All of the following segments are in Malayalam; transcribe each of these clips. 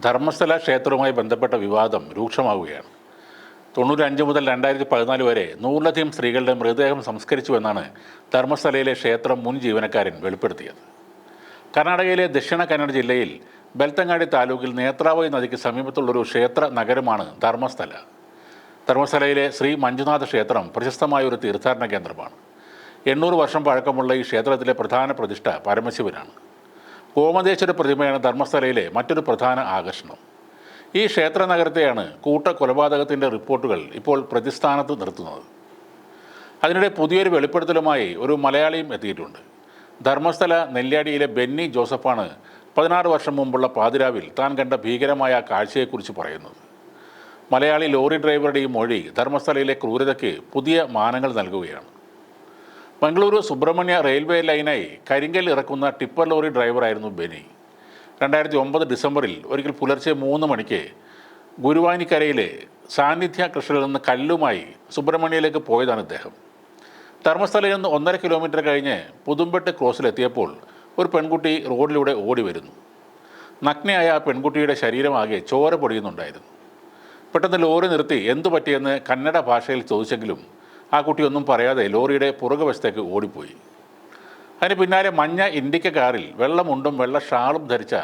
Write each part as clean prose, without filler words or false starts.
ധർമ്മസ്ഥല ക്ഷേത്രവുമായി ബന്ധപ്പെട്ട വിവാദം രൂക്ഷമാവുകയാണ്. 95 മുതൽ 2014 വരെ 100-ലധികം സ്ത്രീകളുടെ മൃതദേഹം സംസ്കരിച്ചുവെന്നാണ് ധർമ്മസ്ഥലയിലെ ക്ഷേത്രം മുൻ ജീവനക്കാരൻ വെളിപ്പെടുത്തിയത്. കർണാടകയിലെ ദക്ഷിണ കന്നഡ ജില്ലയിൽ ബെൽത്തങ്ങാടി താലൂക്കിൽ നേത്രാവതി നദിക്ക് സമീപത്തുള്ളൊരു ക്ഷേത്ര നഗരമാണ് ധർമ്മസ്ഥല. ധർമ്മസ്ഥലയിലെ ശ്രീ മഞ്ജുനാഥ ക്ഷേത്രം പ്രശസ്തമായ ഒരു തീർത്ഥാടന കേന്ദ്രമാണ്. 800 വർഷം പഴക്കമുള്ള ഈ ക്ഷേത്രത്തിലെ പ്രധാന പ്രതിഷ്ഠ പരമശിവനാണ്. ഗോമതേശ്വര പ്രതിമയാണ് ധർമ്മസ്ഥലയിലെ മറ്റൊരു പ്രധാന ആകർഷണം. ഈ ക്ഷേത്ര നഗരത്തെയാണ് കൊലപാതകത്തിൻ്റെ റിപ്പോർട്ടുകൾ ഇപ്പോൾ പ്രതിസ്ഥാനത്ത് നിർത്തുന്നത്. അതിനിടെ പുതിയൊരു വെളിപ്പെടുത്തലുമായി ഒരു മലയാളിയും എത്തിയിട്ടുണ്ട്. ധർമ്മസ്ഥല നെല്ലിയാടിയിലെ ബെന്നി ജോസഫാണ് 16 വർഷം മുമ്പുള്ള പാതിരാവിൽ താൻ കണ്ട ഭീകരമായ കാഴ്ചയെക്കുറിച്ച് പറയുന്നത്. മലയാളി ലോറി ഡ്രൈവറുടെ ഈ മൊഴി ധർമ്മസ്ഥലയിലെ ക്രൂരതയ്ക്ക് പുതിയ മാനങ്ങൾ നൽകുകയാണ്. മംഗളൂരു സുബ്രഹ്മണ്യ റെയിൽവേ ലൈനായി കരിങ്കൽ ഇറക്കുന്ന ടിപ്പർ ലോറി ഡ്രൈവറായിരുന്നു ബെന്നി. 2009 ഡിസംബറിൽ ഒരിക്കൽ പുലർച്ചെ 3 മണിക്ക് ഗുരുവാനിക്കരയിലെ സാന്നിധ്യ കൃഷ്ണയിൽ നിന്ന് കല്ലുമായി സുബ്രഹ്മണ്യയിലേക്ക് പോയതാണ് ഇദ്ദേഹം. ധർമ്മസ്ഥലയിൽ നിന്ന് 1.5 കിലോമീറ്റർ കഴിഞ്ഞ് പുതുമ്പെട്ട് ക്രോസിലെത്തിയപ്പോൾ ഒരു പെൺകുട്ടി റോഡിലൂടെ ഓടി വരുന്നു. നഗ്നയായ ആ പെൺകുട്ടിയുടെ ശരീരമാകെ ചോര പൊടിയുന്നുണ്ടായിരുന്നു. പെട്ടെന്ന് ലോറി നിർത്തി എന്തു പറ്റിയെന്ന് കന്നഡ ഭാഷയിൽ ചോദിച്ചെങ്കിലും ആ കുട്ടിയൊന്നും പറയാതെ ലോറിയുടെ പുറകുവശത്തേക്ക് ഓടിപ്പോയി. അതിന് പിന്നാലെ മഞ്ഞ ഇൻഡിക്ക കാറിൽ വെള്ളമുണ്ടും വെള്ള ഷാളും ധരിച്ച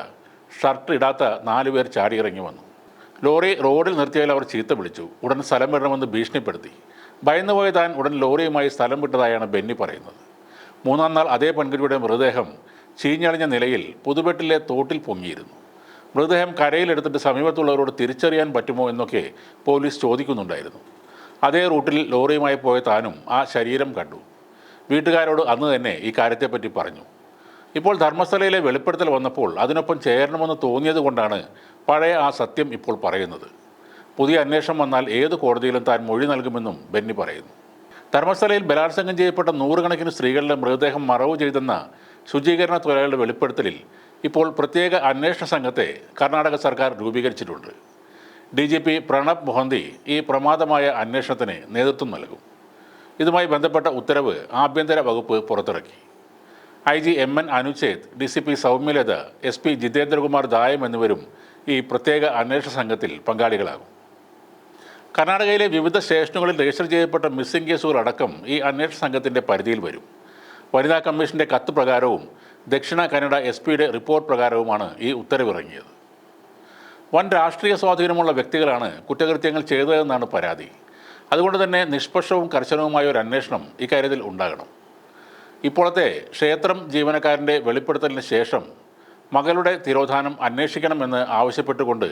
ഷർട്ട് ഇടാത്ത 4 പേർ ചാടിയിറങ്ങി വന്നു. ലോറി റോഡിൽ നിർത്തിയാൽ അവർ ചീത്ത വിളിച്ചു. ഉടൻ സ്ഥലം വിടണമെന്ന് ഭീഷണിപ്പെടുത്തി. ഭയന്നുപോയ താൻ ഉടൻ ലോറിയുമായി സ്ഥലം വിട്ടതായാണ് ബെന്നി പറയുന്നത്. 3-ാം നാൾ അതേ പെൺകുട്ടിയുടെ മൃതദേഹം ചീഞ്ഞളിഞ്ഞ നിലയിൽ പുതുപെട്ടിലെ തോട്ടിൽ പൊങ്ങിയിരുന്നു. മൃതദേഹം കരയിലെടുത്തിട്ട് സമീപത്തുള്ളവരോട് തിരിച്ചറിയാൻ പറ്റുമോ എന്നൊക്കെ പോലീസ് ചോദിക്കുന്നുണ്ടായിരുന്നു. അതേ റൂട്ടിൽ ലോറിയുമായി പോയ താനും ആ ശരീരം കണ്ടു. വീട്ടുകാരോട് അന്ന് തന്നെ ഈ കാര്യത്തെപ്പറ്റി പറഞ്ഞു. ഇപ്പോൾ ധർമ്മസ്ഥലയിലെ വെളിപ്പെടുത്തൽ വന്നപ്പോൾ അതിനൊപ്പം ചേരണമെന്ന് തോന്നിയത് കൊണ്ടാണ് പഴയ ആ സത്യം ഇപ്പോൾ പറയുന്നത്. പുതിയ അന്വേഷണം വന്നാൽ ഏത് കോടതിയിലും താൻ മൊഴി നൽകുമെന്നും ബെന്നി പറയുന്നു. ധർമ്മസ്ഥലയിൽ ബലാത്സംഗം ചെയ്യപ്പെട്ട 100 കണക്കിന് സ്ത്രീകളുടെ മൃതദേഹം മറവ് ചെയ്തെന്ന ശുചീകരണ തൊഴിലാളികളുടെ വെളിപ്പെടുത്തലിൽ ഇപ്പോൾ പ്രത്യേക അന്വേഷണ സംഘത്തെ കർണാടക സർക്കാർ രൂപീകരിച്ചിട്ടുണ്ട്. DGP പ്രണബ് മൊഹന്തി ഈ പ്രമാദമായ അന്വേഷണത്തിന് നേതൃത്വം നൽകും. ഇതുമായി ബന്ധപ്പെട്ട ഉത്തരവ് ആഭ്യന്തര വകുപ്പ് പുറത്തിറക്കി. IG MN അനുച്ഛേദ്, DCP Soumyalatha, SP Jithendrakumar ദായം എന്നിവരും ഈ പ്രത്യേക അന്വേഷണ സംഘത്തിൽ പങ്കാളികളാകും. കർണാടകയിലെ വിവിധ സ്റ്റേഷനുകളിൽ രജിസ്റ്റർ ചെയ്യപ്പെട്ട മിസ്സിംഗ് കേസുകൾ അടക്കം ഈ അന്വേഷണ സംഘത്തിൻ്റെ പരിധിയിൽ വരും. വനിതാ കമ്മീഷൻ്റെ കത്ത് പ്രകാരവും ദക്ഷിണ കന്നഡ SPയുടെ റിപ്പോർട്ട് പ്രകാരവുമാണ് ഈ ഉത്തരവിറങ്ങിയത്. വൻ രാഷ്ട്രീയ സ്വാധീനമുള്ള വ്യക്തികളാണ് കുറ്റകൃത്യങ്ങൾ ചെയ്തതെന്നാണ് പരാതി. അതുകൊണ്ട് തന്നെ നിഷ്പക്ഷവും കർശനവുമായ ഒരു അന്വേഷണം ഇക്കാര്യത്തിൽ ഉണ്ടാകണം. ഇപ്പോഴത്തെ ക്ഷേത്രം ജീവനക്കാരൻ്റെ വെളിപ്പെടുത്തലിന് ശേഷം മകളുടെ തിരോധാനം അന്വേഷിക്കണമെന്ന് ആവശ്യപ്പെട്ടുകൊണ്ട്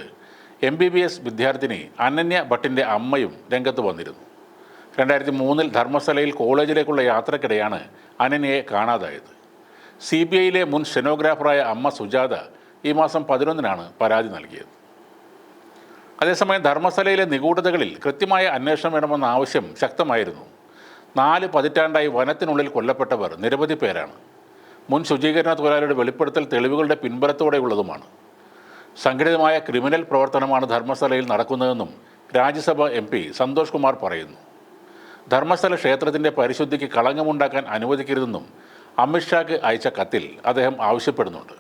MBBS വിദ്യാർത്ഥിനി അനന്യ ഭട്ടിൻ്റെ അമ്മയും രംഗത്ത് വന്നിരുന്നു. 2003 ധർമ്മസ്ഥലയിൽ കോളേജിലേക്കുള്ള യാത്രക്കിടെയാണ് അനന്യയെ കാണാതായത്. CBIയിലെ മുൻ സ്റ്റെനോഗ്രാഫറായ അമ്മ സുജാത ഈ മാസം 11-നാണ് പരാതി നൽകിയത്. അതേസമയം ധർമ്മസ്ഥലയിലെ നിഗൂഢതകളിൽ കൃത്യമായ അന്വേഷണം വേണമെന്ന ആവശ്യം ശക്തമായിരുന്നു. 4 പതിറ്റാണ്ടായി വനത്തിനുള്ളിൽ കൊല്ലപ്പെട്ടവർ നിരവധി പേരാണ്. മുൻ ശുചീകരണ തൊഴിലാളിയുടെ വെളിപ്പെടുത്തൽ തെളിവുകളുടെ പിൻബലത്തോടെയുള്ളതുമാണ്. സംഘടിതമായ ക്രിമിനൽ പ്രവർത്തനമാണ് ധർമ്മസ്ഥലയിൽ നടക്കുന്നതെന്നും രാജ്യസഭ MP സന്തോഷ് കുമാർ പറയുന്നു. ധർമ്മസ്ഥല ക്ഷേത്രത്തിൻ്റെ പരിശുദ്ധിക്ക് കളങ്കമുണ്ടാക്കാൻ അനുവദിക്കരുതെന്നും അമിത്ഷാക്ക് അയച്ച കത്തിൽ അദ്ദേഹം ആവശ്യപ്പെടുന്നുണ്ട്.